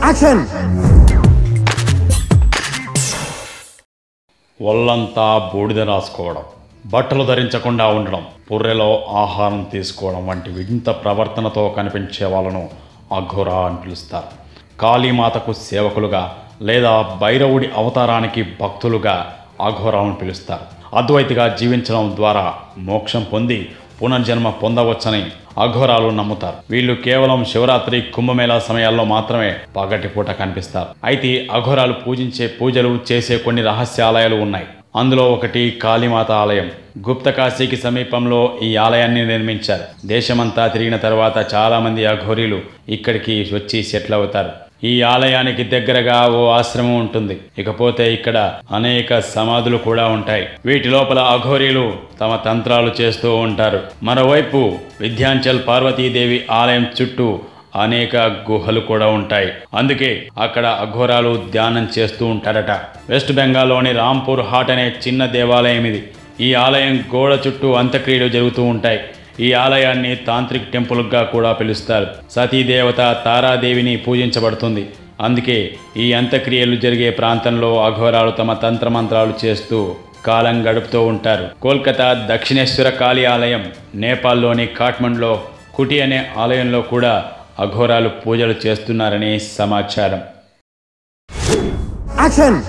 Action! ఒళ్ళంతా బూడిద రాసుకోవడం, బట్టలు ధరించకుండా ఉండడం, పుర్రెలో ఆహారం తీసుకోవడం వంటి వింత ప్రవర్తనతో కనిపించే వాళ్ళను అఘోరా అని పిలుస్తారు. కాళీమాతకు సేవకులుగా లేదా భైరవుడి అవతారానికి భక్తులుగా అఘోరాలను పిలుస్తారు. అద్వైతిగా జీవించడం ద్వారా మోక్షం పొంది పునర్జన్మ పొందవచ్చని అఘోరాలు నమ్ముతారు. వీళ్ళు కేవలం శివరాత్రి, కుంభమేళా సమయాల్లో మాత్రమే పగటిపూట కనిపిస్తారు. అయితే అఘోరాలు పూజించే పూజలు, చేసే కొన్ని రహస్యాలయాలు ఉన్నాయి. అందులో ఒకటి కాళీమాత ఆలయం. గుప్తకాశీకి సమీపంలో ఈ ఆలయాన్ని నిర్మించారు. దేశమంతా తిరిగిన తర్వాత చాలామంది అఘోరీలు ఇక్కడికి వచ్చి సెటిల్ అవుతారు. ఈ ఆలయానికి దగ్గరగా ఓ ఆశ్రమం ఉంటుంది. ఇకపోతే ఇక్కడ అనేక సమాధులు కూడా ఉంటాయి. వీటి లోపల అఘోరీలు తమ తంత్రాలు చేస్తూ ఉంటారు. మరోవైపు వింధ్యాచల్ పార్వతీదేవి ఆలయం చుట్టూ అనేక గుహలు కూడా ఉంటాయి. అందుకే అక్కడ అఘోరాలు ధ్యానం చేస్తూ ఉంటారట. వెస్ట్ బెంగాల్లోని రాంపూర్ హాట్ అనే చిన్న దేవాలయం ఇది. ఈ ఆలయం గోడ చుట్టూ అంత్యక్రియలు జరుగుతూ ఉంటాయి. ఈ ఆలయాన్ని తాంత్రిక్ టెంపుల్గా కూడా పిలుస్తారు. సతీదేవత తారాదేవిని పూజించబడుతుంది. అందుకే ఈ అంత్యక్రియలు జరిగే ప్రాంతంలో అఘోరాలు తమ తంత్రమంత్రాలు చేస్తూ కాలం గడుపుతూ ఉంటారు. కోల్కతా దక్షిణేశ్వర కాళీ ఆలయం, నేపాల్లోని కాఠ్మండ్లో కుటి అనే ఆలయంలో కూడా అఘోరాలు పూజలు చేస్తున్నారని సమాచారం. యాక్షన్!